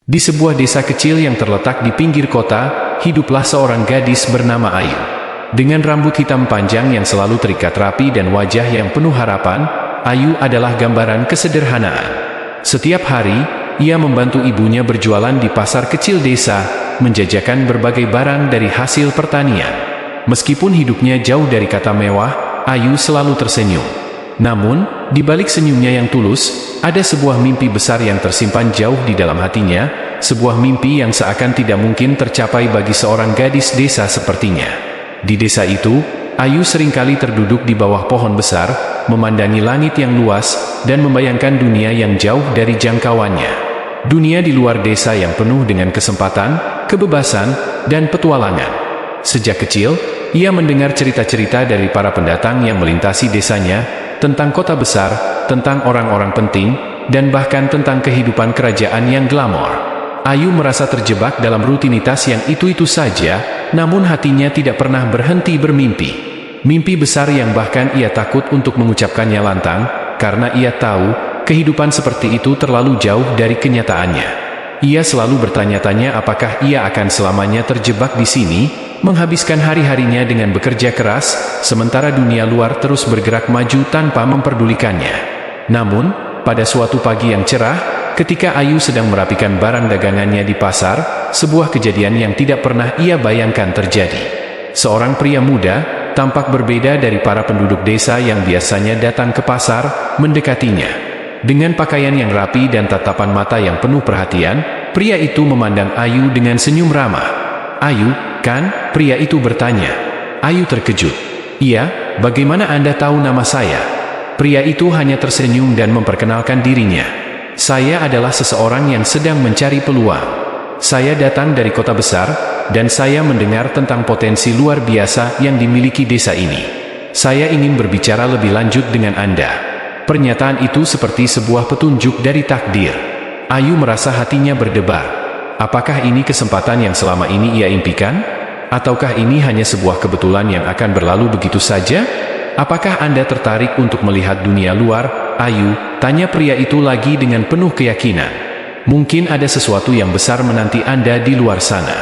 Di sebuah desa kecil yang terletak di pinggir kota, hiduplah seorang gadis bernama Ayu. Dengan rambut hitam panjang yang selalu terikat rapi dan wajah yang penuh harapan, Ayu adalah gambaran kesederhanaan. Setiap hari, ia membantu ibunya berjualan di pasar kecil desa, menjajakan berbagai barang dari hasil pertanian. Meskipun hidupnya jauh dari kata mewah, Ayu selalu tersenyum. Namun, di balik senyumnya yang tulus, ada sebuah mimpi besar yang tersimpan jauh di dalam hatinya, sebuah mimpi yang seakan tidak mungkin tercapai bagi seorang gadis desa sepertinya. Di desa itu, Ayu seringkali terduduk di bawah pohon besar, memandangi langit yang luas, dan membayangkan dunia yang jauh dari jangkauannya. Dunia di luar desa yang penuh dengan kesempatan, kebebasan, dan petualangan. Sejak kecil, ia mendengar cerita-cerita dari para pendatang yang melintasi desanya, tentang kota besar, tentang orang-orang penting, dan bahkan tentang kehidupan kerajaan yang glamor. Ayu merasa terjebak dalam rutinitas yang itu-itu saja, namun hatinya tidak pernah berhenti bermimpi. Mimpi besar yang bahkan ia takut untuk mengucapkannya lantang, karena ia tahu, kehidupan seperti itu terlalu jauh dari kenyataannya. Ia selalu bertanya-tanya apakah ia akan selamanya terjebak di sini, menghabiskan hari-harinya dengan bekerja keras, sementara dunia luar terus bergerak maju tanpa memperdulikannya. Namun, pada suatu pagi yang cerah, ketika Ayu sedang merapikan barang dagangannya di pasar, sebuah kejadian yang tidak pernah ia bayangkan terjadi. Seorang pria muda, tampak berbeda dari para penduduk desa yang biasanya datang ke pasar, mendekatinya. Dengan pakaian yang rapi dan tatapan mata yang penuh perhatian, pria itu memandang Ayu dengan senyum ramah. "Ayu, kan?" pria itu bertanya. Ayu terkejut. "Iya, bagaimana Anda tahu nama saya?" Pria itu hanya tersenyum dan memperkenalkan dirinya. "Saya adalah seseorang yang sedang mencari peluang. Saya datang dari kota besar, dan saya mendengar tentang potensi luar biasa yang dimiliki desa ini. Saya ingin berbicara lebih lanjut dengan Anda." Pernyataan itu seperti sebuah petunjuk dari takdir. Ayu merasa hatinya berdebar. Apakah ini kesempatan yang selama ini ia impikan? Ataukah ini hanya sebuah kebetulan yang akan berlalu begitu saja? "Apakah Anda tertarik untuk melihat dunia luar, Ayu?" tanya pria itu lagi dengan penuh keyakinan. "Mungkin ada sesuatu yang besar menanti Anda di luar sana."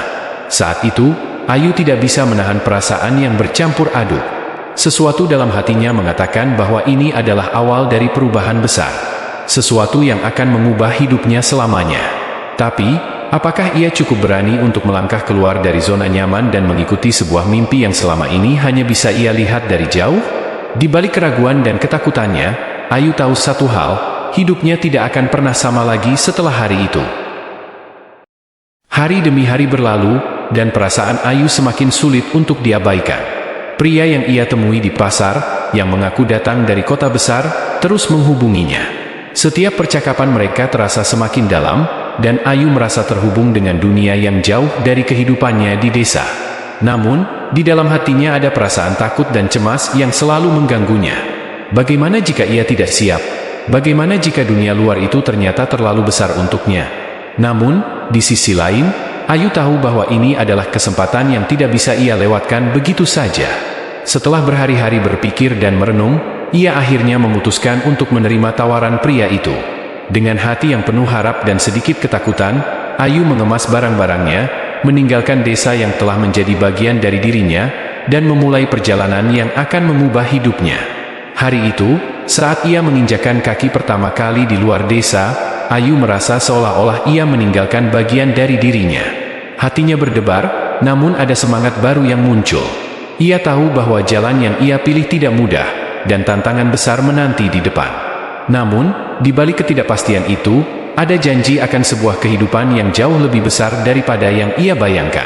Saat itu, Ayu tidak bisa menahan perasaan yang bercampur aduk. Sesuatu dalam hatinya mengatakan bahwa ini adalah awal dari perubahan besar. Sesuatu yang akan mengubah hidupnya selamanya. Tapi, apakah ia cukup berani untuk melangkah keluar dari zona nyaman dan mengikuti sebuah mimpi yang selama ini hanya bisa ia lihat dari jauh? Di balik keraguan dan ketakutannya, Ayu tahu satu hal, hidupnya tidak akan pernah sama lagi setelah hari itu. Hari demi hari berlalu, dan perasaan Ayu semakin sulit untuk diabaikan. Pria yang ia temui di pasar, yang mengaku datang dari kota besar, terus menghubunginya. Setiap percakapan mereka terasa semakin dalam, dan Ayu merasa terhubung dengan dunia yang jauh dari kehidupannya di desa. Namun, di dalam hatinya ada perasaan takut dan cemas yang selalu mengganggunya. Bagaimana jika ia tidak siap? Bagaimana jika dunia luar itu ternyata terlalu besar untuknya? Namun, di sisi lain, Ayu tahu bahwa ini adalah kesempatan yang tidak bisa ia lewatkan begitu saja. Setelah berhari-hari berpikir dan merenung, ia akhirnya memutuskan untuk menerima tawaran pria itu. Dengan hati yang penuh harap dan sedikit ketakutan, Ayu mengemas barang-barangnya, meninggalkan desa yang telah menjadi bagian dari dirinya, dan memulai perjalanan yang akan mengubah hidupnya. Hari itu, saat ia menginjakan kaki pertama kali di luar desa, Ayu merasa seolah-olah ia meninggalkan bagian dari dirinya. Hatinya berdebar, namun ada semangat baru yang muncul. Ia tahu bahwa jalan yang ia pilih tidak mudah, dan tantangan besar menanti di depan. Namun, di balik ketidakpastian itu, ada janji akan sebuah kehidupan yang jauh lebih besar daripada yang ia bayangkan.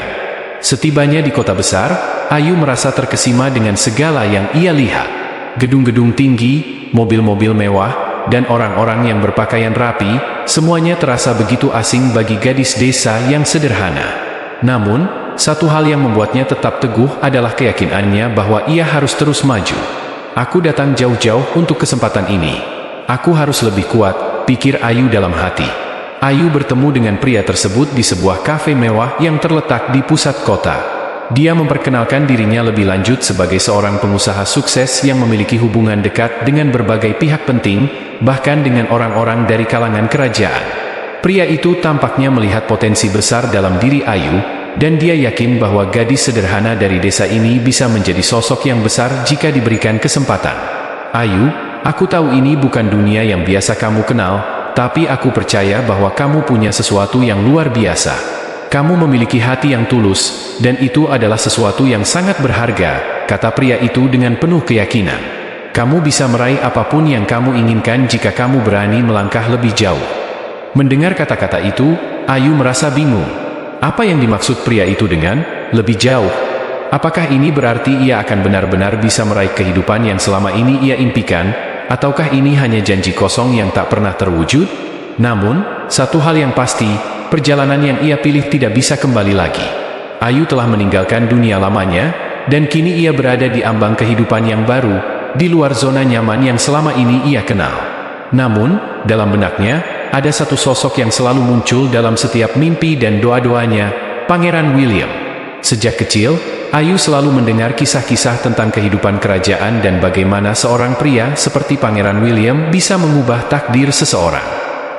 Setibanya di kota besar, Ayu merasa terkesima dengan segala yang ia lihat. Gedung-gedung tinggi, mobil-mobil mewah, dan orang-orang yang berpakaian rapi, semuanya terasa begitu asing bagi gadis desa yang sederhana. Namun, satu hal yang membuatnya tetap teguh adalah keyakinannya bahwa ia harus terus maju. "Aku datang jauh-jauh untuk kesempatan ini. Aku harus lebih kuat," pikir Ayu dalam hati. Ayu bertemu dengan pria tersebut di sebuah kafe mewah yang terletak di pusat kota. Dia memperkenalkan dirinya lebih lanjut sebagai seorang pengusaha sukses yang memiliki hubungan dekat dengan berbagai pihak penting, bahkan dengan orang-orang dari kalangan kerajaan. Pria itu tampaknya melihat potensi besar dalam diri Ayu, dan dia yakin bahwa gadis sederhana dari desa ini bisa menjadi sosok yang besar jika diberikan kesempatan. Ayu, aku tahu ini bukan dunia yang biasa kamu kenal, tapi aku percaya bahwa kamu punya sesuatu yang luar biasa. Kamu memiliki hati yang tulus, dan itu adalah sesuatu yang sangat berharga, kata pria itu dengan penuh keyakinan. Kamu bisa meraih apapun yang kamu inginkan jika kamu berani melangkah lebih jauh. Mendengar kata-kata itu, Ayu merasa bingung. Apa yang dimaksud pria itu dengan lebih jauh? Apakah ini berarti ia akan benar-benar bisa meraih kehidupan yang selama ini ia impikan, ataukah ini hanya janji kosong yang tak pernah terwujud? Namun, satu hal yang pasti, perjalanan yang ia pilih tidak bisa kembali lagi. Ayu telah meninggalkan dunia lamanya, dan kini ia berada di ambang kehidupan yang baru, di luar zona nyaman yang selama ini ia kenal. Namun, dalam benaknya, ada satu sosok yang selalu muncul dalam setiap mimpi dan doa-doanya, Pangeran William. Sejak kecil, Ayu selalu mendengar kisah-kisah tentang kehidupan kerajaan dan bagaimana seorang pria seperti Pangeran William bisa mengubah takdir seseorang.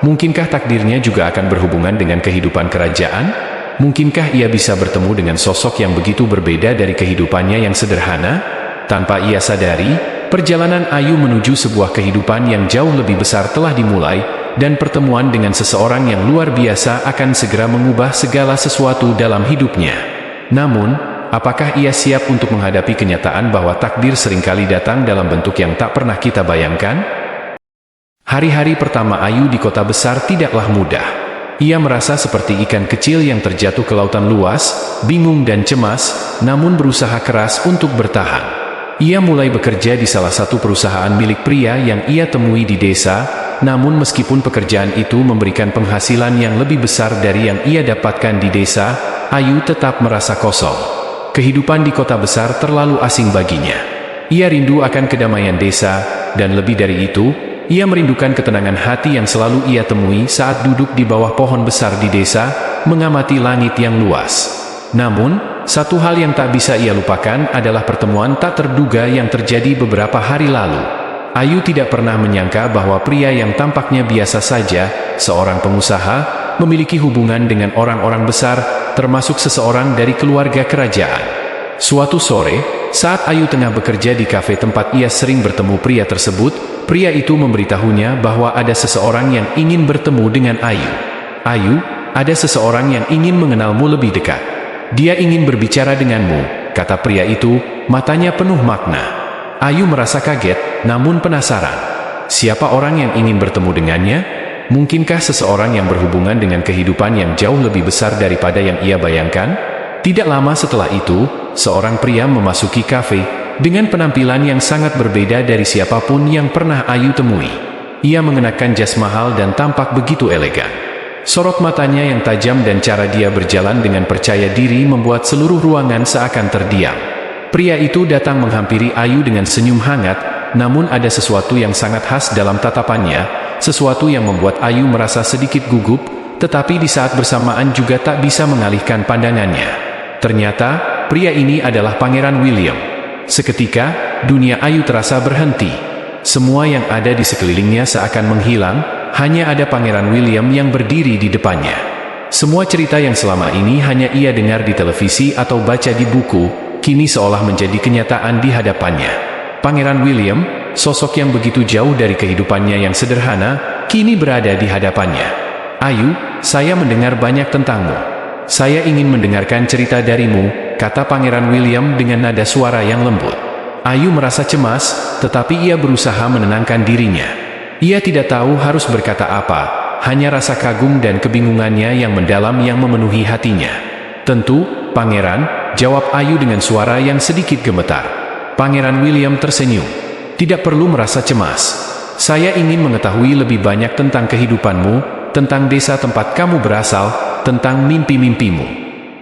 Mungkinkah takdirnya juga akan berhubungan dengan kehidupan kerajaan? Mungkinkah ia bisa bertemu dengan sosok yang begitu berbeda dari kehidupannya yang sederhana? Tanpa ia sadari, perjalanan Ayu menuju sebuah kehidupan yang jauh lebih besar telah dimulai, dan pertemuan dengan seseorang yang luar biasa akan segera mengubah segala sesuatu dalam hidupnya. Namun, apakah ia siap untuk menghadapi kenyataan bahwa takdir seringkali datang dalam bentuk yang tak pernah kita bayangkan? Hari-hari pertama Ayu di kota besar tidaklah mudah. Ia merasa seperti ikan kecil yang terjatuh ke lautan luas, bingung dan cemas, namun berusaha keras untuk bertahan. Ia mulai bekerja di salah satu perusahaan milik pria yang ia temui di desa, namun meskipun pekerjaan itu memberikan penghasilan yang lebih besar dari yang ia dapatkan di desa, Ayu tetap merasa kosong. Kehidupan di kota besar terlalu asing baginya. Ia rindu akan kedamaian desa, dan lebih dari itu, ia merindukan ketenangan hati yang selalu ia temui saat duduk di bawah pohon besar di desa, mengamati langit yang luas. Namun, satu hal yang tak bisa ia lupakan adalah pertemuan tak terduga yang terjadi beberapa hari lalu. Ayu tidak pernah menyangka bahwa pria yang tampaknya biasa saja, seorang pengusaha, memiliki hubungan dengan orang-orang besar, termasuk seseorang dari keluarga kerajaan. Suatu sore, saat Ayu tengah bekerja di kafe tempat ia sering bertemu pria tersebut, pria itu memberitahunya bahwa ada seseorang yang ingin bertemu dengan Ayu. Ayu, ada seseorang yang ingin mengenalmu lebih dekat. Dia ingin berbicara denganmu, kata pria itu, matanya penuh makna. Ayu merasa kaget, namun penasaran. Siapa orang yang ingin bertemu dengannya? Mungkinkah seseorang yang berhubungan dengan kehidupan yang jauh lebih besar daripada yang ia bayangkan? Tidak lama setelah itu, seorang pria memasuki kafe, dengan penampilan yang sangat berbeda dari siapapun yang pernah Ayu temui. Ia mengenakan jas mahal dan tampak begitu elegan. Sorot matanya yang tajam dan cara dia berjalan dengan percaya diri membuat seluruh ruangan seakan terdiam. Pria itu datang menghampiri Ayu dengan senyum hangat, namun ada sesuatu yang sangat khas dalam tatapannya, sesuatu yang membuat Ayu merasa sedikit gugup, tetapi di saat bersamaan juga tak bisa mengalihkan pandangannya. Ternyata, pria ini adalah Pangeran William. Seketika, dunia Ayu terasa berhenti. Semua yang ada di sekelilingnya seakan menghilang, hanya ada Pangeran William yang berdiri di depannya. Semua cerita yang selama ini hanya ia dengar di televisi atau baca di buku, kini seolah menjadi kenyataan di hadapannya. Pangeran William, sosok yang begitu jauh dari kehidupannya yang sederhana, kini berada di hadapannya. Ayu, saya mendengar banyak tentangmu. Saya ingin mendengarkan cerita darimu, kata Pangeran William dengan nada suara yang lembut. Ayu merasa cemas, tetapi ia berusaha menenangkan dirinya. Ia tidak tahu harus berkata apa, hanya rasa kagum dan kebingungannya yang mendalam yang memenuhi hatinya. Tentu, Pangeran, jawab Ayu dengan suara yang sedikit gemetar. Pangeran William tersenyum. Tidak perlu merasa cemas. Saya ingin mengetahui lebih banyak tentang kehidupanmu, tentang desa tempat kamu berasal, tentang mimpi-mimpimu.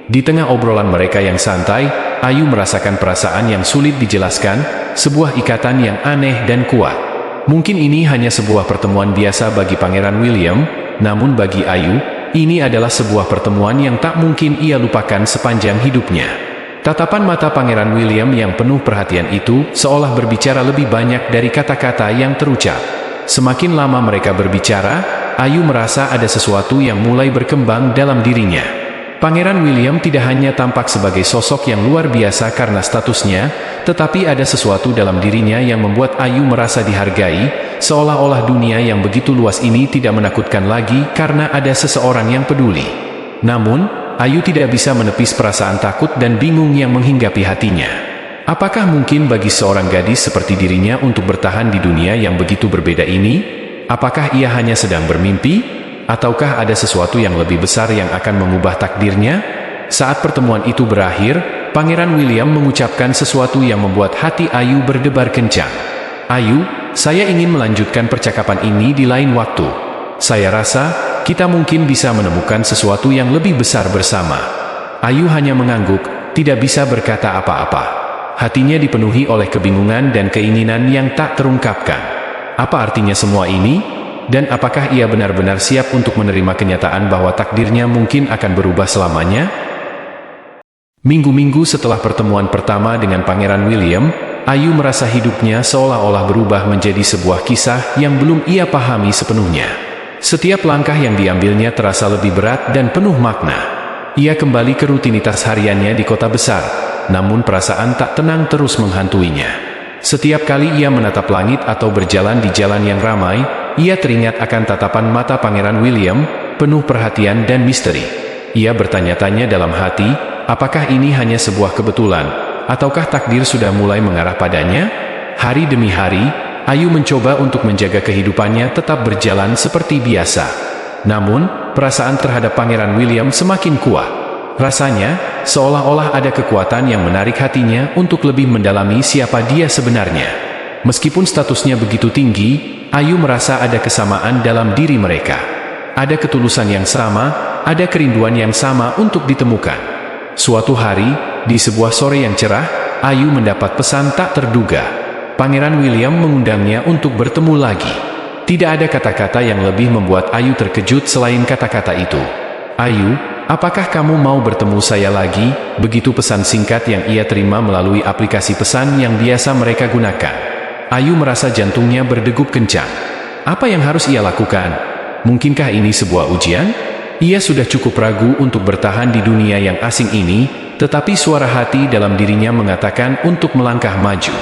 Di tengah obrolan mereka yang santai, Ayu merasakan perasaan yang sulit dijelaskan, sebuah ikatan yang aneh dan kuat. Mungkin ini hanya sebuah pertemuan biasa bagi Pangeran William, namun bagi Ayu, ini adalah sebuah pertemuan yang tak mungkin ia lupakan sepanjang hidupnya. Tatapan mata Pangeran William yang penuh perhatian itu seolah berbicara lebih banyak dari kata-kata yang terucap. Semakin lama mereka berbicara, Ayu merasa ada sesuatu yang mulai berkembang dalam dirinya. Pangeran William tidak hanya tampak sebagai sosok yang luar biasa karena statusnya, tetapi ada sesuatu dalam dirinya yang membuat Ayu merasa dihargai, seolah-olah dunia yang begitu luas ini tidak menakutkan lagi karena ada seseorang yang peduli. Namun, Ayu tidak bisa menepis perasaan takut dan bingung yang menghinggapi hatinya. Apakah mungkin bagi seorang gadis seperti dirinya untuk bertahan di dunia yang begitu berbeda ini? Apakah ia hanya sedang bermimpi? Ataukah ada sesuatu yang lebih besar yang akan mengubah takdirnya? Saat pertemuan itu berakhir, Pangeran William mengucapkan sesuatu yang membuat hati Ayu berdebar kencang. "Ayu, saya ingin melanjutkan percakapan ini di lain waktu. Saya rasa, kita mungkin bisa menemukan sesuatu yang lebih besar bersama." Ayu hanya mengangguk, tidak bisa berkata apa-apa. Hatinya dipenuhi oleh kebingungan dan keinginan yang tak terungkapkan. Apa artinya semua ini? Dan apakah ia benar-benar siap untuk menerima kenyataan bahwa takdirnya mungkin akan berubah selamanya? Minggu-minggu setelah pertemuan pertama dengan Pangeran William, Ayu merasa hidupnya seolah-olah berubah menjadi sebuah kisah yang belum ia pahami sepenuhnya. Setiap langkah yang diambilnya terasa lebih berat dan penuh makna. Ia kembali ke rutinitas hariannya di kota besar, namun perasaan tak tenang terus menghantuinya. Setiap kali ia menatap langit atau berjalan di jalan yang ramai, ia teringat akan tatapan mata Pangeran William, penuh perhatian dan misteri. Ia bertanya-tanya dalam hati, apakah ini hanya sebuah kebetulan, ataukah takdir sudah mulai mengarah padanya? Hari demi hari, Ayu mencoba untuk menjaga kehidupannya tetap berjalan seperti biasa. Namun, perasaan terhadap Pangeran William semakin kuat. Rasanya, seolah-olah ada kekuatan yang menarik hatinya untuk lebih mendalami siapa dia sebenarnya. Meskipun statusnya begitu tinggi, Ayu merasa ada kesamaan dalam diri mereka. Ada ketulusan yang sama, ada kerinduan yang sama untuk ditemukan. Suatu hari, di sebuah sore yang cerah, Ayu mendapat pesan tak terduga. Pangeran William mengundangnya untuk bertemu lagi. Tidak ada kata-kata yang lebih membuat Ayu terkejut selain kata-kata itu. "Ayu, apakah kamu mau bertemu saya lagi?" Begitu pesan singkat yang ia terima melalui aplikasi pesan yang biasa mereka gunakan. Ayu merasa jantungnya berdegup kencang. Apa yang harus ia lakukan? Mungkinkah ini sebuah ujian? Ia sudah cukup ragu untuk bertahan di dunia yang asing ini, tetapi suara hati dalam dirinya mengatakan untuk melangkah maju.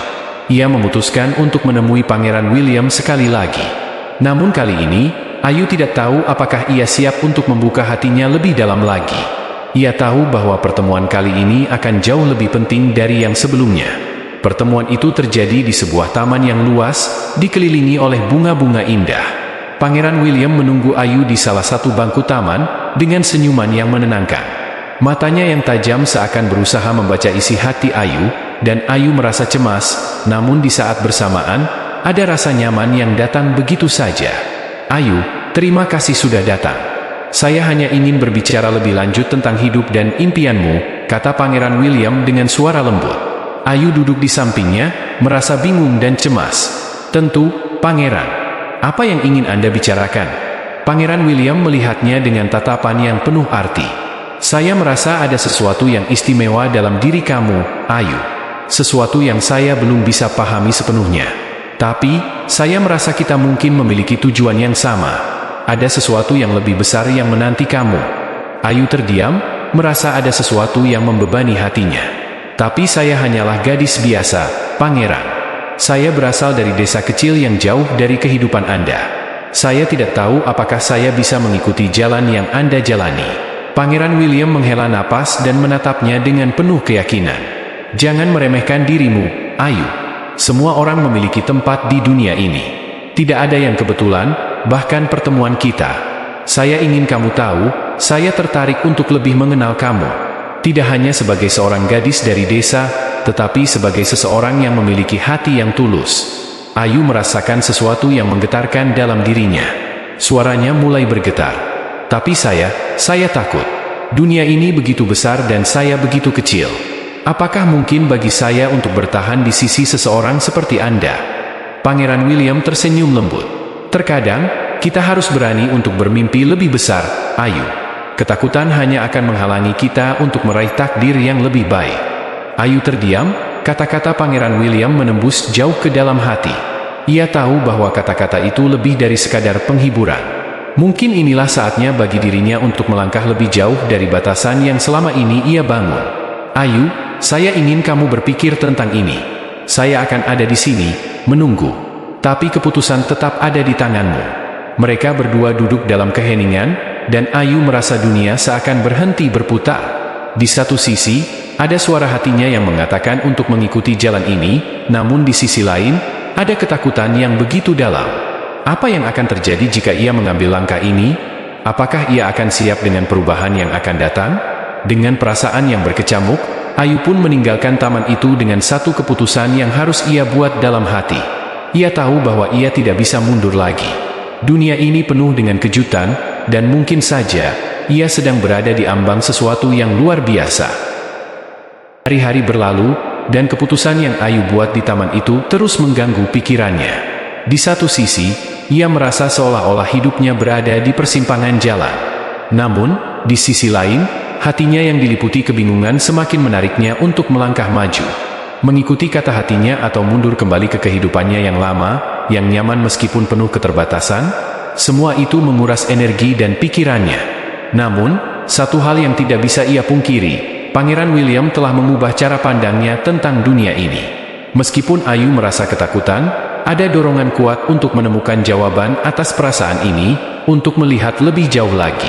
Ia memutuskan untuk menemui Pangeran William sekali lagi. Namun kali ini, Ayu tidak tahu apakah ia siap untuk membuka hatinya lebih dalam lagi. Ia tahu bahwa pertemuan kali ini akan jauh lebih penting dari yang sebelumnya. Pertemuan itu terjadi di sebuah taman yang luas, dikelilingi oleh bunga-bunga indah. Pangeran William menunggu Ayu di salah satu bangku taman, dengan senyuman yang menenangkan. Matanya yang tajam seakan berusaha membaca isi hati Ayu, dan Ayu merasa cemas, namun di saat bersamaan, ada rasa nyaman yang datang begitu saja. "Ayu, terima kasih sudah datang. Saya hanya ingin berbicara lebih lanjut tentang hidup dan impianmu," kata Pangeran William dengan suara lembut. Ayu duduk di sampingnya, merasa bingung dan cemas. "Tentu, Pangeran. Apa yang ingin Anda bicarakan?" Pangeran William melihatnya dengan tatapan yang penuh arti. "Saya merasa ada sesuatu yang istimewa dalam diri kamu, Ayu. Sesuatu yang saya belum bisa pahami sepenuhnya. Tapi, saya merasa kita mungkin memiliki tujuan yang sama. Ada sesuatu yang lebih besar yang menanti kamu." Ayu terdiam, merasa ada sesuatu yang membebani hatinya. "Tapi saya hanyalah gadis biasa, Pangeran. Saya berasal dari desa kecil yang jauh dari kehidupan Anda. Saya tidak tahu apakah saya bisa mengikuti jalan yang Anda jalani." Pangeran William menghela napas dan menatapnya dengan penuh keyakinan. "Jangan meremehkan dirimu, Ayu. Semua orang memiliki tempat di dunia ini. Tidak ada yang kebetulan, bahkan pertemuan kita. Saya ingin kamu tahu, saya tertarik untuk lebih mengenal kamu. Tidak hanya sebagai seorang gadis dari desa, tetapi sebagai seseorang yang memiliki hati yang tulus." Ayu merasakan sesuatu yang menggetarkan dalam dirinya. Suaranya mulai bergetar. "Tapi saya takut. Dunia ini begitu besar dan saya begitu kecil. Apakah mungkin bagi saya untuk bertahan di sisi seseorang seperti Anda?" Pangeran William tersenyum lembut. "Terkadang, kita harus berani untuk bermimpi lebih besar, Ayu. Ketakutan hanya akan menghalangi kita untuk meraih takdir yang lebih baik." Ayu terdiam, kata-kata Pangeran William menembus jauh ke dalam hati. Ia tahu bahwa kata-kata itu lebih dari sekadar penghiburan. Mungkin inilah saatnya bagi dirinya untuk melangkah lebih jauh dari batasan yang selama ini ia bangun. Ayu, saya ingin kamu berpikir tentang ini. Saya akan ada di sini, menunggu. Tapi keputusan tetap ada di tanganmu. Mereka berdua duduk dalam keheningan, dan Ayu merasa dunia seakan berhenti berputar. Di satu sisi, ada suara hatinya yang mengatakan untuk mengikuti jalan ini, namun di sisi lain, ada ketakutan yang begitu dalam. Apa yang akan terjadi jika ia mengambil langkah ini? Apakah ia akan siap dengan perubahan yang akan datang? Dengan perasaan yang berkecamuk, Ayu pun meninggalkan taman itu dengan satu keputusan yang harus ia buat dalam hati. Ia tahu bahwa ia tidak bisa mundur lagi. Dunia ini penuh dengan kejutan, dan mungkin saja, ia sedang berada di ambang sesuatu yang luar biasa. Hari-hari berlalu, dan keputusan yang Ayu buat di taman itu terus mengganggu pikirannya. Di satu sisi, ia merasa seolah-olah hidupnya berada di persimpangan jalan. Namun, di sisi lain, hatinya yang diliputi kebingungan semakin menariknya untuk melangkah maju. Mengikuti kata hatinya atau mundur kembali ke kehidupannya yang lama, yang nyaman meskipun penuh keterbatasan, semua itu menguras energi dan pikirannya. Namun, satu hal yang tidak bisa ia pungkiri, Pangeran William telah mengubah cara pandangnya tentang dunia ini. Meskipun Ayu merasa ketakutan, ada dorongan kuat untuk menemukan jawaban atas perasaan ini, untuk melihat lebih jauh lagi.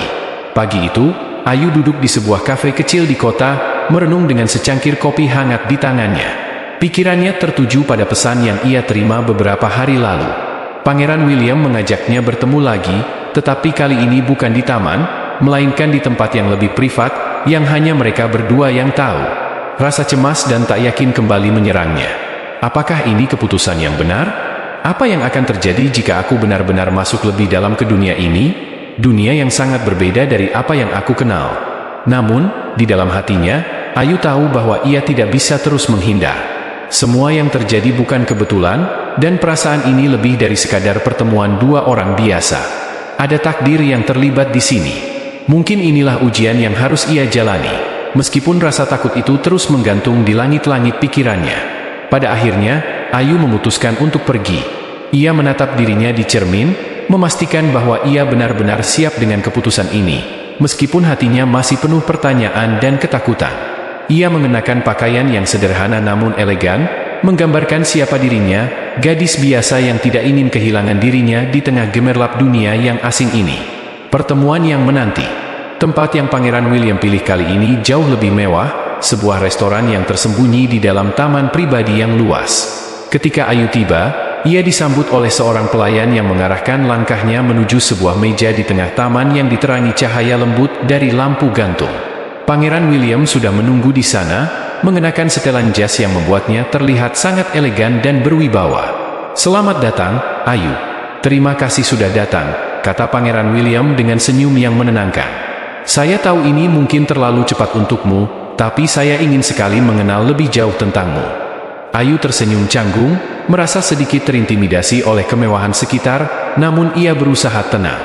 Pagi itu, Ayu duduk di sebuah kafe kecil di kota, merenung dengan secangkir kopi hangat di tangannya. Pikirannya tertuju pada pesan yang ia terima beberapa hari lalu. Pangeran William mengajaknya bertemu lagi, tetapi kali ini bukan di taman, melainkan di tempat yang lebih privat, yang hanya mereka berdua yang tahu. Rasa cemas dan tak yakin kembali menyerangnya. Apakah ini keputusan yang benar? Apa yang akan terjadi jika aku benar-benar masuk lebih dalam ke dunia ini? Dunia yang sangat berbeda dari apa yang aku kenal. Namun, di dalam hatinya, Ayu tahu bahwa ia tidak bisa terus menghindar. Semua yang terjadi bukan kebetulan, dan perasaan ini lebih dari sekadar pertemuan dua orang biasa. Ada takdir yang terlibat di sini. Mungkin inilah ujian yang harus ia jalani, meskipun rasa takut itu terus menggantung di langit-langit pikirannya. Pada akhirnya, Ayu memutuskan untuk pergi. Ia menatap dirinya di cermin, memastikan bahwa ia benar-benar siap dengan keputusan ini, meskipun hatinya masih penuh pertanyaan dan ketakutan. Ia mengenakan pakaian yang sederhana namun elegan, menggambarkan siapa dirinya, gadis biasa yang tidak ingin kehilangan dirinya di tengah gemerlap dunia yang asing ini. Pertemuan yang menanti. Tempat yang Pangeran William pilih kali ini jauh lebih mewah, sebuah restoran yang tersembunyi di dalam taman pribadi yang luas. Ketika Ayu tiba, ia disambut oleh seorang pelayan yang mengarahkan langkahnya menuju sebuah meja di tengah taman yang diterangi cahaya lembut dari lampu gantung. Pangeran William sudah menunggu di sana, mengenakan setelan jas yang membuatnya terlihat sangat elegan dan berwibawa. "Selamat datang, Ayu. Terima kasih sudah datang," kata Pangeran William dengan senyum yang menenangkan. "Saya tahu ini mungkin terlalu cepat untukmu, tapi saya ingin sekali mengenal lebih jauh tentangmu." Ayu tersenyum canggung, merasa sedikit terintimidasi oleh kemewahan sekitar, namun ia berusaha tenang.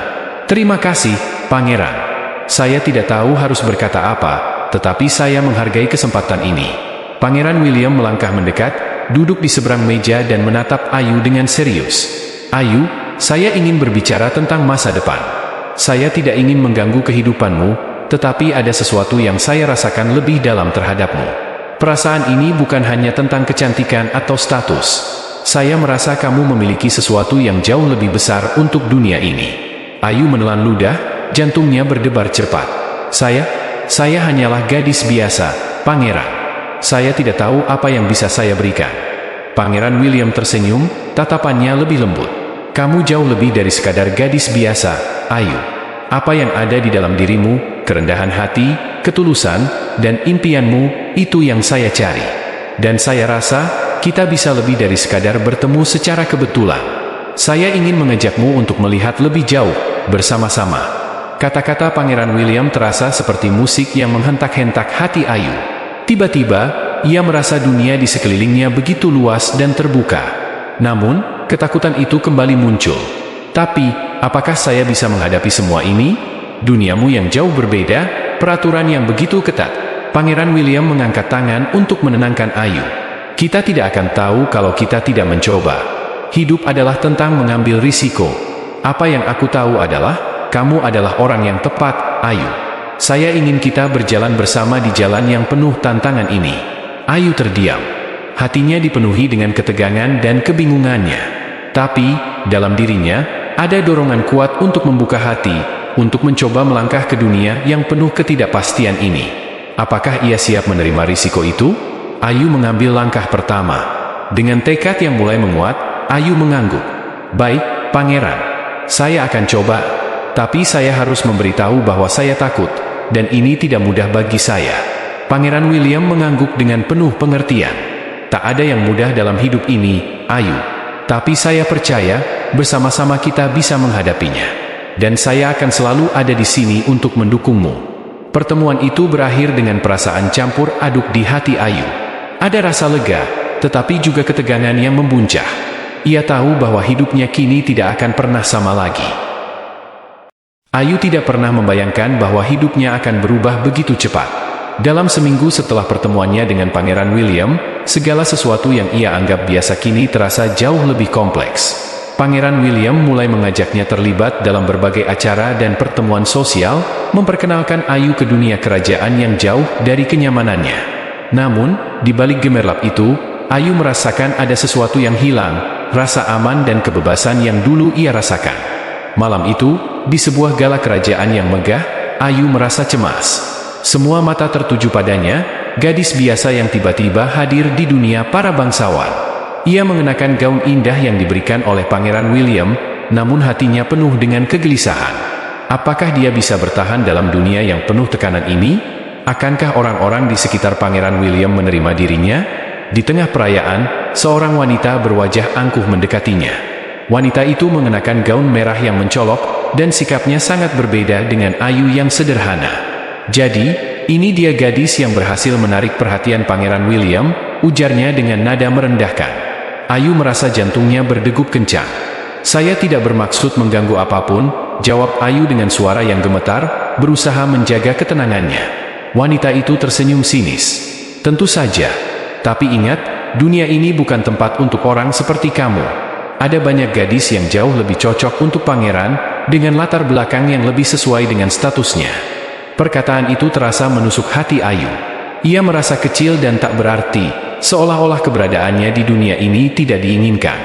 "Terima kasih, Pangeran. Saya tidak tahu harus berkata apa, tetapi saya menghargai kesempatan ini." Pangeran William melangkah mendekat, duduk di seberang meja dan menatap Ayu dengan serius. "Ayu, saya ingin berbicara tentang masa depan. Saya tidak ingin mengganggu kehidupanmu, tetapi ada sesuatu yang saya rasakan lebih dalam terhadapmu. Perasaan ini bukan hanya tentang kecantikan atau status. Saya merasa kamu memiliki sesuatu yang jauh lebih besar untuk dunia ini." Ayu menelan ludah, jantungnya berdebar cepat. Saya hanyalah gadis biasa, Pangeran. Saya tidak tahu apa yang bisa saya berikan." Pangeran William tersenyum, tatapannya lebih lembut. "Kamu jauh lebih dari sekadar gadis biasa, Ayu. Apa yang ada di dalam dirimu, kerendahan hati, ketulusan, dan impianmu, itu yang saya cari. Dan saya rasa, kita bisa lebih dari sekadar bertemu secara kebetulan. Saya ingin mengajakmu untuk melihat lebih jauh, bersama-sama." Kata-kata Pangeran William terasa seperti musik yang menghentak-hentak hati Ayu. Tiba-tiba, ia merasa dunia di sekelilingnya begitu luas dan terbuka. Namun, ketakutan itu kembali muncul. "Tapi, apakah saya bisa menghadapi semua ini? Duniamu yang jauh berbeda, peraturan yang begitu ketat." Pangeran William mengangkat tangan untuk menenangkan Ayu. "Kita tidak akan tahu kalau kita tidak mencoba. Hidup adalah tentang mengambil risiko. Apa yang aku tahu adalah, kamu adalah orang yang tepat, Ayu. Saya ingin kita berjalan bersama di jalan yang penuh tantangan ini. Ayu terdiam. Hatinya dipenuhi dengan ketegangan dan kebingungannya. Tapi, dalam dirinya, ada dorongan kuat untuk membuka hati, untuk mencoba melangkah ke dunia yang penuh ketidakpastian ini. Apakah ia siap menerima risiko itu? Ayu mengambil langkah pertama. Dengan tekad yang mulai menguat, Ayu mengangguk. Baik, Pangeran. Saya akan coba. Tapi saya harus memberitahu bahwa saya takut, dan ini tidak mudah bagi saya. Pangeran William mengangguk dengan penuh pengertian. Tak ada yang mudah dalam hidup ini, Ayu. Tapi saya percaya, bersama-sama kita bisa menghadapinya. Dan saya akan selalu ada di sini untuk mendukungmu. Pertemuan itu berakhir dengan perasaan campur aduk di hati Ayu. Ada rasa lega, tetapi juga ketegangan yang membuncah. Ia tahu bahwa hidupnya kini tidak akan pernah sama lagi. Ayu tidak pernah membayangkan bahwa hidupnya akan berubah begitu cepat. Dalam seminggu setelah pertemuannya dengan Pangeran William, segala sesuatu yang ia anggap biasa kini terasa jauh lebih kompleks. Pangeran William mulai mengajaknya terlibat dalam berbagai acara dan pertemuan sosial, memperkenalkan Ayu ke dunia kerajaan yang jauh dari kenyamanannya. Namun, di balik gemerlap itu, Ayu merasakan ada sesuatu yang hilang, rasa aman dan kebebasan yang dulu ia rasakan. Malam itu, di sebuah gala kerajaan yang megah, Ayu merasa cemas. Semua mata tertuju padanya, gadis biasa yang tiba-tiba hadir di dunia para bangsawan. Ia mengenakan gaun indah yang diberikan oleh Pangeran William, namun hatinya penuh dengan kegelisahan. Apakah dia bisa bertahan dalam dunia yang penuh tekanan ini? Akankah orang-orang di sekitar Pangeran William menerima dirinya? Di tengah perayaan, seorang wanita berwajah angkuh mendekatinya. Wanita itu mengenakan gaun merah yang mencolok, dan sikapnya sangat berbeda dengan Ayu yang sederhana. Jadi, ini dia gadis yang berhasil menarik perhatian Pangeran William, ujarnya dengan nada merendahkan. Ayu merasa jantungnya berdegup kencang. Saya tidak bermaksud mengganggu apapun, jawab Ayu dengan suara yang gemetar, berusaha menjaga ketenangannya. Wanita itu tersenyum sinis. Tentu saja. Tapi ingat, dunia ini bukan tempat untuk orang seperti kamu. Ada banyak gadis yang jauh lebih cocok untuk pangeran, dengan latar belakang yang lebih sesuai dengan statusnya. Perkataan itu terasa menusuk hati Ayu. Ia merasa kecil dan tak berarti, seolah-olah keberadaannya di dunia ini tidak diinginkan.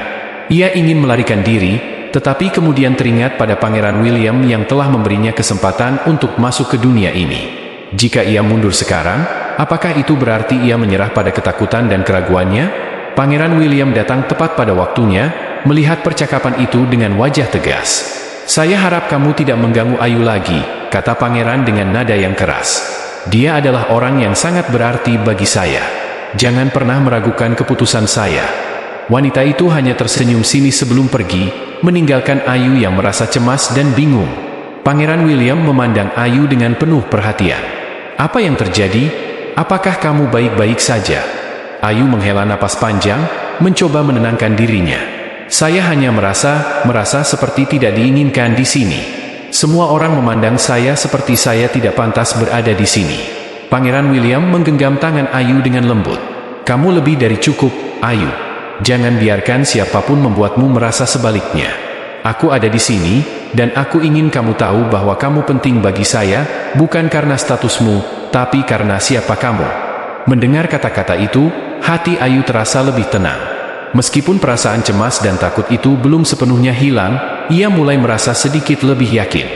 Ia ingin melarikan diri, tetapi kemudian teringat pada Pangeran William yang telah memberinya kesempatan untuk masuk ke dunia ini. Jika ia mundur sekarang, apakah itu berarti ia menyerah pada ketakutan dan keraguannya? Pangeran William datang tepat pada waktunya, melihat percakapan itu dengan wajah tegas. Saya harap kamu tidak mengganggu Ayu lagi, kata pangeran dengan nada yang keras. Dia adalah orang yang sangat berarti bagi saya. Jangan pernah meragukan keputusan saya. Wanita itu hanya tersenyum sinis sebelum pergi, meninggalkan Ayu yang merasa cemas dan bingung. Pangeran William memandang Ayu dengan penuh perhatian. Apa yang terjadi? Apakah kamu baik-baik saja? Ayu menghela napas panjang, mencoba menenangkan dirinya. Saya hanya merasa seperti tidak diinginkan di sini. Semua orang memandang saya seperti saya tidak pantas berada di sini. Pangeran William menggenggam tangan Ayu dengan lembut. Kamu lebih dari cukup, Ayu. Jangan biarkan siapapun membuatmu merasa sebaliknya. Aku ada di sini, dan aku ingin kamu tahu bahwa kamu penting bagi saya, bukan karena statusmu, tapi karena siapa kamu. Mendengar kata-kata itu, hati Ayu terasa lebih tenang. Meskipun perasaan cemas dan takut itu belum sepenuhnya hilang, ia mulai merasa sedikit lebih yakin.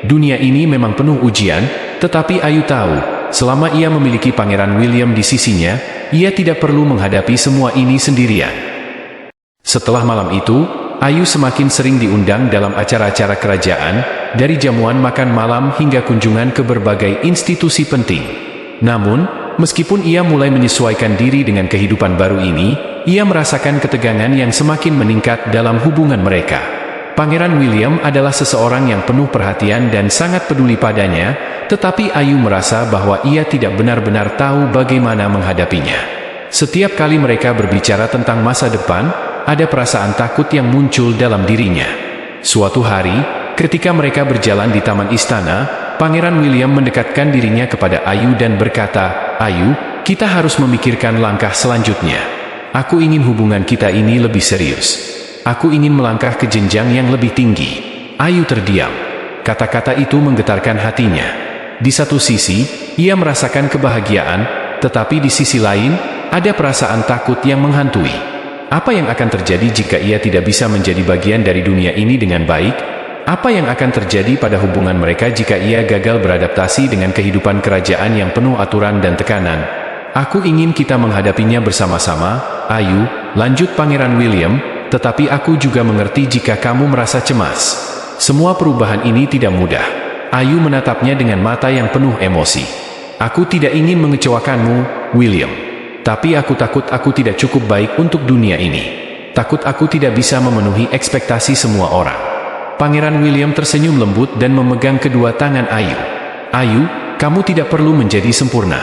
Dunia ini memang penuh ujian, tetapi Ayu tahu, selama ia memiliki Pangeran William di sisinya, ia tidak perlu menghadapi semua ini sendirian. Setelah malam itu, Ayu semakin sering diundang dalam acara-acara kerajaan, dari jamuan makan malam hingga kunjungan ke berbagai institusi penting. Namun, meskipun ia mulai menyesuaikan diri dengan kehidupan baru ini, ia merasakan ketegangan yang semakin meningkat dalam hubungan mereka. Pangeran William adalah seseorang yang penuh perhatian dan sangat peduli padanya, tetapi Ayu merasa bahwa ia tidak benar-benar tahu bagaimana menghadapinya. Setiap kali mereka berbicara tentang masa depan, ada perasaan takut yang muncul dalam dirinya. Suatu hari, ketika mereka berjalan di taman istana, Pangeran William mendekatkan dirinya kepada Ayu dan berkata, Ayu, kita harus memikirkan langkah selanjutnya. Aku ingin hubungan kita ini lebih serius. Aku ingin melangkah ke jenjang yang lebih tinggi. Ayu terdiam. Kata-kata itu menggetarkan hatinya. Di satu sisi, ia merasakan kebahagiaan, tetapi di sisi lain, ada perasaan takut yang menghantui. Apa yang akan terjadi jika ia tidak bisa menjadi bagian dari dunia ini dengan baik? Apa yang akan terjadi pada hubungan mereka jika ia gagal beradaptasi dengan kehidupan kerajaan yang penuh aturan dan tekanan? Aku ingin kita menghadapinya bersama-sama, Ayu, lanjut Pangeran William, tetapi aku juga mengerti jika kamu merasa cemas. Semua perubahan ini tidak mudah. Ayu menatapnya dengan mata yang penuh emosi. Aku tidak ingin mengecewakanmu, William. Tapi aku takut aku tidak cukup baik untuk dunia ini. Takut aku tidak bisa memenuhi ekspektasi semua orang. Pangeran William tersenyum lembut dan memegang kedua tangan Ayu. Ayu, kamu tidak perlu menjadi sempurna.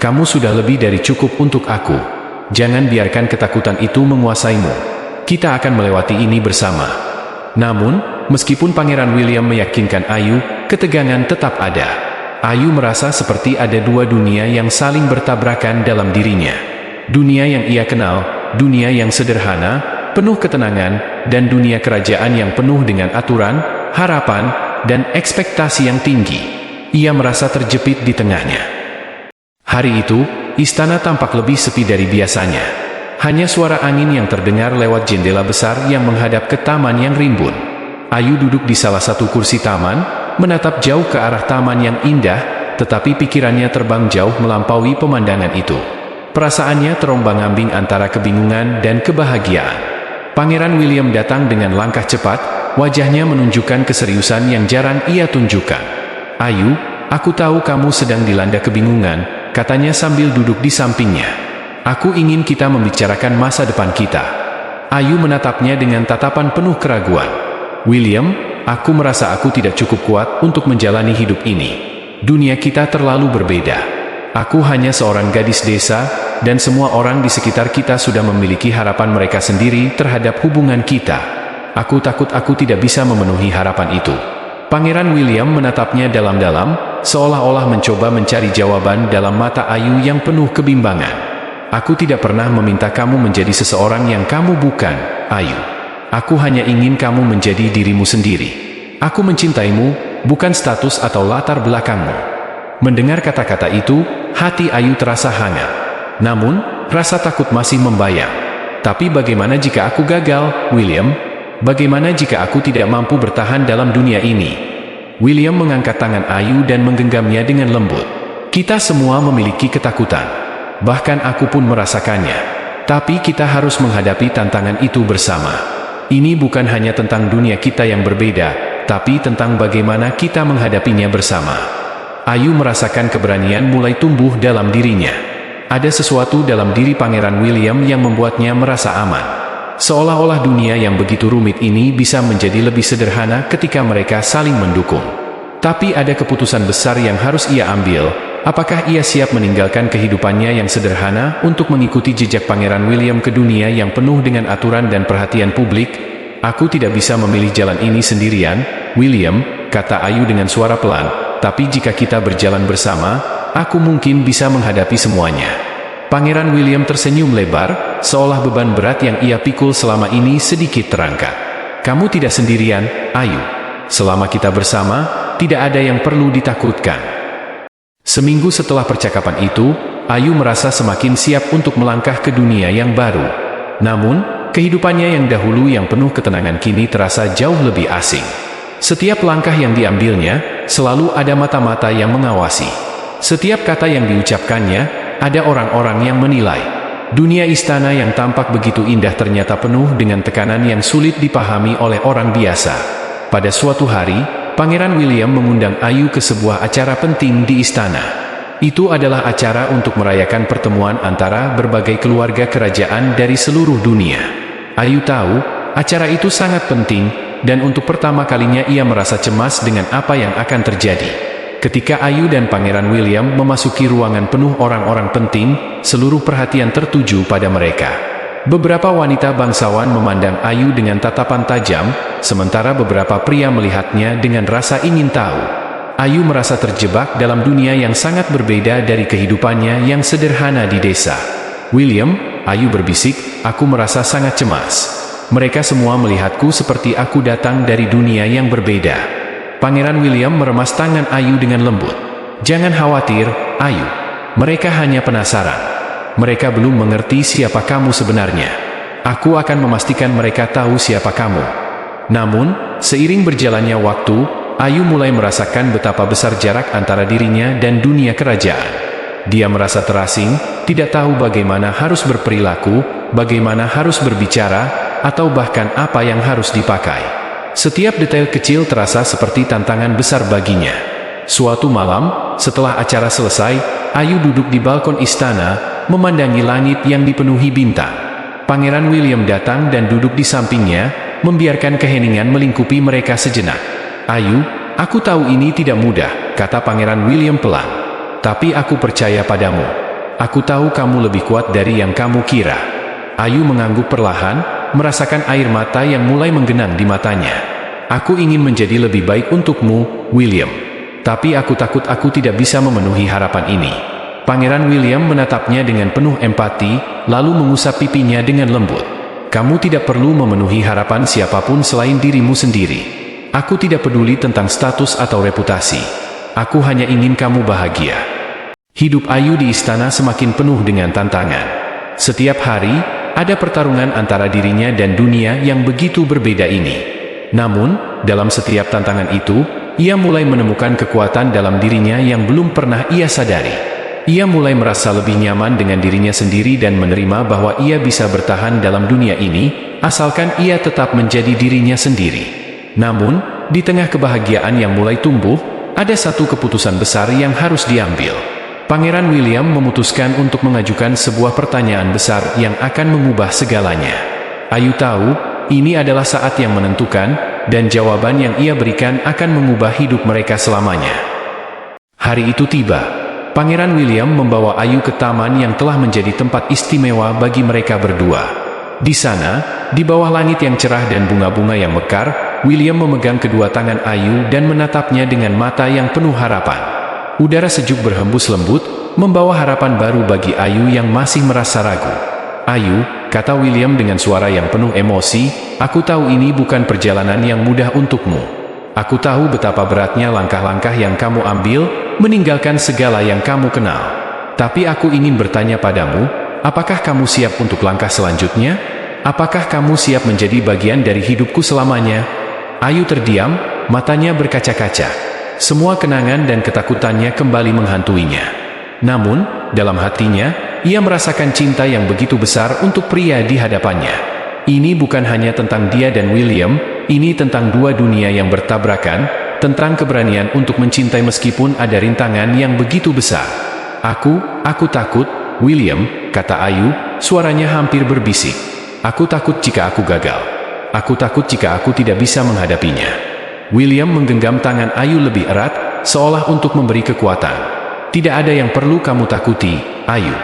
Kamu sudah lebih dari cukup untuk aku. Jangan biarkan ketakutan itu menguasaimu. Kita akan melewati ini bersama. Namun, meskipun Pangeran William meyakinkan Ayu, ketegangan tetap ada. Ayu merasa seperti ada dua dunia yang saling bertabrakan dalam dirinya. Dunia yang ia kenal, dunia yang sederhana, penuh ketenangan, dan dunia kerajaan yang penuh dengan aturan, harapan, dan ekspektasi yang tinggi. Ia merasa terjepit di tengahnya. Hari itu, istana tampak lebih sepi dari biasanya. Hanya suara angin yang terdengar lewat jendela besar yang menghadap ke taman yang rimbun. Ayu duduk di salah satu kursi taman, menatap jauh ke arah taman yang indah, tetapi pikirannya terbang jauh melampaui pemandangan itu. Perasaannya terombang-ambing antara kebingungan dan kebahagiaan. Pangeran William datang dengan langkah cepat, wajahnya menunjukkan keseriusan yang jarang ia tunjukkan. Ayu, aku tahu kamu sedang dilanda kebingungan, katanya sambil duduk di sampingnya. Aku ingin kita membicarakan masa depan kita. Ayu menatapnya dengan tatapan penuh keraguan. William, aku merasa aku tidak cukup kuat untuk menjalani hidup ini. Dunia kita terlalu berbeda. Aku hanya seorang gadis desa, dan semua orang di sekitar kita sudah memiliki harapan mereka sendiri terhadap hubungan kita. Aku takut aku tidak bisa memenuhi harapan itu. Pangeran William menatapnya dalam-dalam, seolah-olah mencoba mencari jawaban dalam mata Ayu yang penuh kebimbangan. Aku tidak pernah meminta kamu menjadi seseorang yang kamu bukan, Ayu. Aku hanya ingin kamu menjadi dirimu sendiri. Aku mencintaimu, bukan status atau latar belakangmu. Mendengar kata-kata itu, hati Ayu terasa hangat. Namun, rasa takut masih membayang. Tapi bagaimana jika aku gagal, William? Bagaimana jika aku tidak mampu bertahan dalam dunia ini? William mengangkat tangan Ayu dan menggenggamnya dengan lembut. Kita semua memiliki ketakutan. Bahkan aku pun merasakannya. Tapi kita harus menghadapi tantangan itu bersama. Ini bukan hanya tentang dunia kita yang berbeda, tapi tentang bagaimana kita menghadapinya bersama. Ayu merasakan keberanian mulai tumbuh dalam dirinya. Ada sesuatu dalam diri Pangeran William yang membuatnya merasa aman. Seolah-olah dunia yang begitu rumit ini bisa menjadi lebih sederhana ketika mereka saling mendukung. Tapi ada keputusan besar yang harus ia ambil. Apakah ia siap meninggalkan kehidupannya yang sederhana untuk mengikuti jejak Pangeran William ke dunia yang penuh dengan aturan dan perhatian publik? Aku tidak bisa memilih jalan ini sendirian, William, kata Ayu dengan suara pelan, tapi jika kita berjalan bersama, aku mungkin bisa menghadapi semuanya. Pangeran William tersenyum lebar, seolah beban berat yang ia pikul selama ini sedikit terangkat. Kamu tidak sendirian, Ayu. Selama kita bersama, tidak ada yang perlu ditakutkan. Seminggu setelah percakapan itu, Ayu merasa semakin siap untuk melangkah ke dunia yang baru. Namun, kehidupannya yang dahulu yang penuh ketenangan kini terasa jauh lebih asing. Setiap langkah yang diambilnya, selalu ada mata-mata yang mengawasi. Setiap kata yang diucapkannya, ada orang-orang yang menilai. Dunia istana yang tampak begitu indah ternyata penuh dengan tekanan yang sulit dipahami oleh orang biasa. Pada suatu hari, Pangeran William mengundang Ayu ke sebuah acara penting di istana. Itu adalah acara untuk merayakan pertemuan antara berbagai keluarga kerajaan dari seluruh dunia. Ayu tahu, acara itu sangat penting, dan untuk pertama kalinya ia merasa cemas dengan apa yang akan terjadi. Ketika Ayu dan Pangeran William memasuki ruangan penuh orang-orang penting, seluruh perhatian tertuju pada mereka. Beberapa wanita bangsawan memandang Ayu dengan tatapan tajam, sementara beberapa pria melihatnya dengan rasa ingin tahu. Ayu merasa terjebak dalam dunia yang sangat berbeda dari kehidupannya yang sederhana di desa. William, Ayu berbisik, aku merasa sangat cemas. Mereka semua melihatku seperti aku datang dari dunia yang berbeda. Pangeran William meremas tangan Ayu dengan lembut. Jangan khawatir, Ayu. Mereka hanya penasaran. Mereka belum mengerti siapa kamu sebenarnya. Aku akan memastikan mereka tahu siapa kamu. Namun, seiring berjalannya waktu, Ayu mulai merasakan betapa besar jarak antara dirinya dan dunia kerajaan. Dia merasa terasing, tidak tahu bagaimana harus berperilaku, bagaimana harus berbicara, atau bahkan apa yang harus dipakai. Setiap detail kecil terasa seperti tantangan besar baginya. Suatu malam, setelah acara selesai, Ayu duduk di balkon istana, memandangi langit yang dipenuhi bintang. Pangeran William datang dan duduk di sampingnya, membiarkan keheningan melingkupi mereka sejenak. Ayu, aku tahu ini tidak mudah, kata Pangeran William pelan. Tapi aku percaya padamu. Aku tahu kamu lebih kuat dari yang kamu kira. Ayu mengangguk perlahan, merasakan air mata yang mulai menggenang di matanya. Aku ingin menjadi lebih baik untukmu, William. Tapi aku takut aku tidak bisa memenuhi harapan ini. Pangeran William menatapnya dengan penuh empati, lalu mengusap pipinya dengan lembut. Kamu tidak perlu memenuhi harapan siapapun selain dirimu sendiri. Aku tidak peduli tentang status atau reputasi. Aku hanya ingin kamu bahagia. Hidup Ayu di istana semakin penuh dengan tantangan. Setiap hari, ada pertarungan antara dirinya dan dunia yang begitu berbeda ini. Namun, dalam setiap tantangan itu, ia mulai menemukan kekuatan dalam dirinya yang belum pernah ia sadari. Ia mulai merasa lebih nyaman dengan dirinya sendiri dan menerima bahwa ia bisa bertahan dalam dunia ini, asalkan ia tetap menjadi dirinya sendiri. Namun, di tengah kebahagiaan yang mulai tumbuh, ada satu keputusan besar yang harus diambil. Pangeran William memutuskan untuk mengajukan sebuah pertanyaan besar yang akan mengubah segalanya. Ayu tahu, ini adalah saat yang menentukan, dan jawaban yang ia berikan akan mengubah hidup mereka selamanya. Hari itu tiba. Pangeran William membawa Ayu ke taman yang telah menjadi tempat istimewa bagi mereka berdua. Di sana, di bawah langit yang cerah dan bunga-bunga yang mekar, William memegang kedua tangan Ayu dan menatapnya dengan mata yang penuh harapan. Udara sejuk berhembus lembut, membawa harapan baru bagi Ayu yang masih merasa ragu. Ayu, kata William dengan suara yang penuh emosi, aku tahu ini bukan perjalanan yang mudah untukmu. Aku tahu betapa beratnya langkah-langkah yang kamu ambil, meninggalkan segala yang kamu kenal. Tapi aku ingin bertanya padamu, apakah kamu siap untuk langkah selanjutnya? Apakah kamu siap menjadi bagian dari hidupku selamanya? Ayu terdiam, matanya berkaca-kaca. Semua kenangan dan ketakutannya kembali menghantuinya. Namun, dalam hatinya, ia merasakan cinta yang begitu besar untuk pria di hadapannya. Ini bukan hanya tentang dia dan William, ini tentang dua dunia yang bertabrakan, tentang keberanian untuk mencintai meskipun ada rintangan yang begitu besar. Aku takut, William, kata Ayu, suaranya hampir berbisik. Aku takut jika aku gagal. Aku takut jika aku tidak bisa menghadapinya. William menggenggam tangan Ayu lebih erat, seolah untuk memberi kekuatan. Tidak ada yang perlu kamu takuti, Ayu.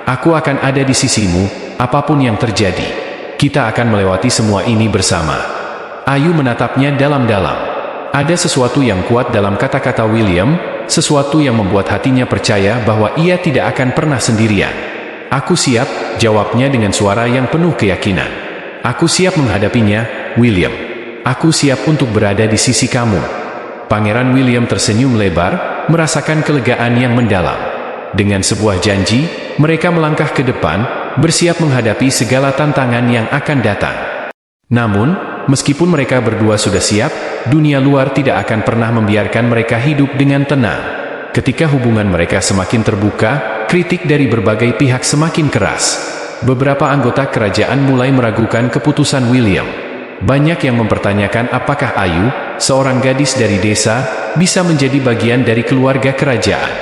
Aku akan ada di sisimu, apapun yang terjadi. Kita akan melewati semua ini bersama. Ayu menatapnya dalam-dalam. Ada sesuatu yang kuat dalam kata-kata William, sesuatu yang membuat hatinya percaya bahwa ia tidak akan pernah sendirian. Aku siap, jawabnya dengan suara yang penuh keyakinan. Aku siap menghadapinya, William. Aku siap untuk berada di sisi kamu. Pangeran William tersenyum lebar, merasakan kelegaan yang mendalam. Dengan sebuah janji, mereka melangkah ke depan, bersiap menghadapi segala tantangan yang akan datang. Namun, meskipun mereka berdua sudah siap, dunia luar tidak akan pernah membiarkan mereka hidup dengan tenang. Ketika hubungan mereka semakin terbuka, kritik dari berbagai pihak semakin keras. Beberapa anggota kerajaan mulai meragukan keputusan William. Banyak yang mempertanyakan apakah Ayu, seorang gadis dari desa, bisa menjadi bagian dari keluarga kerajaan.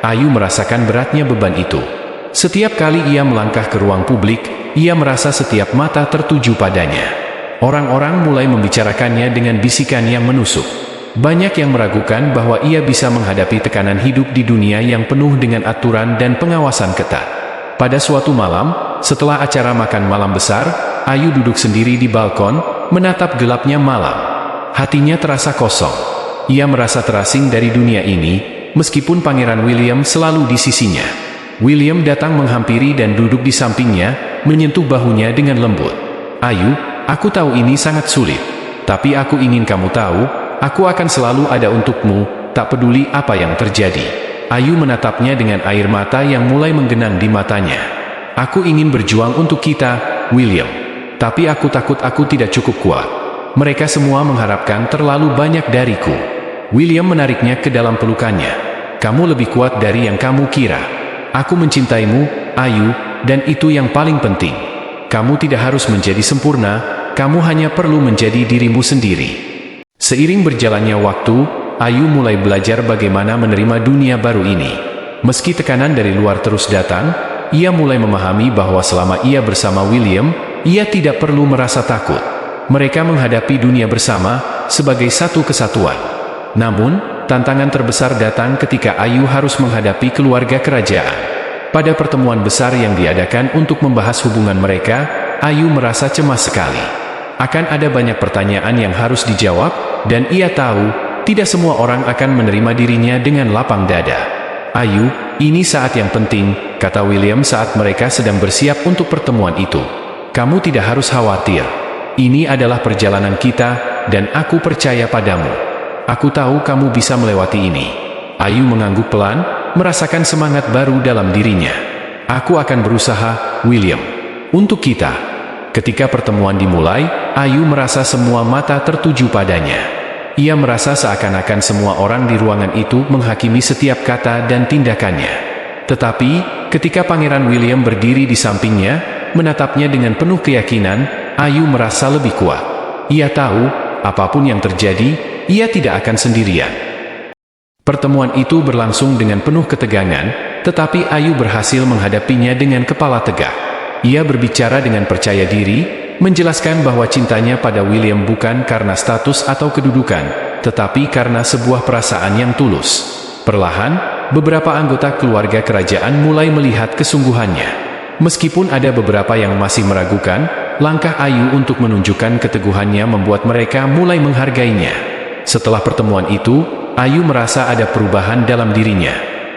Ayu merasakan beratnya beban itu. Setiap kali ia melangkah ke ruang publik, ia merasa setiap mata tertuju padanya. Orang-orang mulai membicarakannya dengan bisikan yang menusuk. Banyak yang meragukan bahwa ia bisa menghadapi tekanan hidup di dunia yang penuh dengan aturan dan pengawasan ketat. Pada suatu malam, setelah acara makan malam besar, Ayu duduk sendiri di balkon, menatap gelapnya malam. Hatinya terasa kosong. Ia merasa terasing dari dunia ini, meskipun Pangeran William selalu di sisinya. William datang menghampiri dan duduk di sampingnya, menyentuh bahunya dengan lembut. Ayu, aku tahu ini sangat sulit. Tapi aku ingin kamu tahu, Aku akan selalu ada untukmu, tak peduli apa yang terjadi. Ayu menatapnya dengan air mata yang mulai menggenang di matanya. Aku ingin berjuang untuk kita, William. Tapi aku takut aku tidak cukup kuat. Mereka semua mengharapkan terlalu banyak dariku. William menariknya ke dalam pelukannya. Kamu lebih kuat dari yang kamu kira. Aku mencintaimu, Ayu, dan itu yang paling penting. Kamu tidak harus menjadi sempurna, kamu hanya perlu menjadi dirimu sendiri. Seiring berjalannya waktu, Ayu mulai belajar bagaimana menerima dunia baru ini. Meski tekanan dari luar terus datang, ia mulai memahami bahwa selama ia bersama William, ia tidak perlu merasa takut. Mereka menghadapi dunia bersama, sebagai satu kesatuan. Namun, tantangan terbesar datang ketika Ayu harus menghadapi keluarga kerajaan. Pada pertemuan besar yang diadakan untuk membahas hubungan mereka, Ayu merasa cemas sekali. Akan ada banyak pertanyaan yang harus dijawab, dan ia tahu, tidak semua orang akan menerima dirinya dengan lapang dada. Ayu, ini saat yang penting, kata William saat mereka sedang bersiap untuk pertemuan itu. Kamu tidak harus khawatir. Ini adalah perjalanan kita, dan aku percaya padamu. Aku tahu kamu bisa melewati ini. Ayu mengangguk pelan, merasakan semangat baru dalam dirinya. Aku akan berusaha, William. Untuk kita. Ketika pertemuan dimulai, Ayu merasa semua mata tertuju padanya. Ia merasa seakan-akan semua orang di ruangan itu menghakimi setiap kata dan tindakannya. Tetapi, ketika Pangeran William berdiri di sampingnya, menatapnya dengan penuh keyakinan, Ayu merasa lebih kuat. Ia tahu, apapun yang terjadi, ia tidak akan sendirian. Pertemuan itu berlangsung dengan penuh ketegangan, tetapi Ayu berhasil menghadapinya dengan kepala tegak. Ia berbicara dengan percaya diri, menjelaskan bahwa cintanya pada William bukan karena status atau kedudukan, tetapi karena sebuah perasaan yang tulus. Perlahan, beberapa anggota keluarga kerajaan mulai melihat kesungguhannya. Meskipun ada beberapa yang masih meragukan, langkah Ayu untuk menunjukkan keteguhannya membuat mereka mulai menghargainya. Setelah pertemuan itu, Ayu merasa ada perubahan dalam dirinya.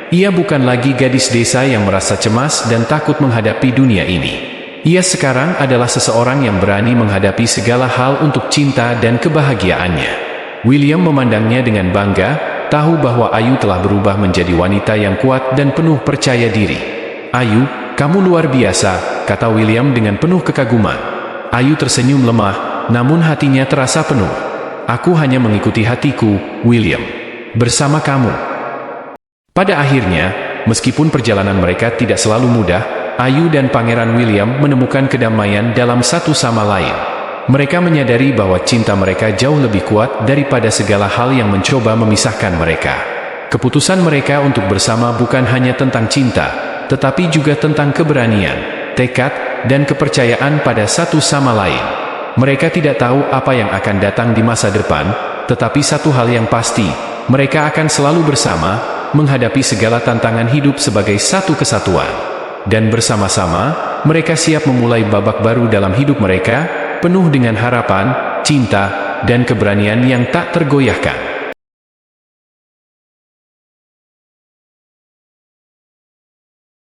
Ia bukan lagi gadis desa yang merasa cemas dan takut menghadapi dunia ini. Ia sekarang adalah seseorang yang berani menghadapi segala hal untuk cinta dan kebahagiaannya. William memandangnya dengan bangga, tahu bahwa Ayu telah berubah menjadi wanita yang kuat dan penuh percaya diri. Ayu, kamu luar biasa, kata William dengan penuh kekaguman. Ayu tersenyum lemah, namun hatinya terasa penuh. Aku hanya mengikuti hatiku, William. Bersama kamu. Pada akhirnya, meskipun perjalanan mereka tidak selalu mudah, Ayu dan Pangeran William menemukan kedamaian dalam satu sama lain. Mereka menyadari bahwa cinta mereka jauh lebih kuat daripada segala hal yang mencoba memisahkan mereka. Keputusan mereka untuk bersama bukan hanya tentang cinta, tetapi juga tentang keberanian, tekad, dan kepercayaan pada satu sama lain. Mereka tidak tahu apa yang akan datang di masa depan, tetapi satu hal yang pasti, mereka akan selalu bersama, menghadapi segala tantangan hidup sebagai satu kesatuan. Dan bersama-sama, mereka siap memulai babak baru dalam hidup mereka, penuh dengan harapan, cinta, dan keberanian yang tak tergoyahkan.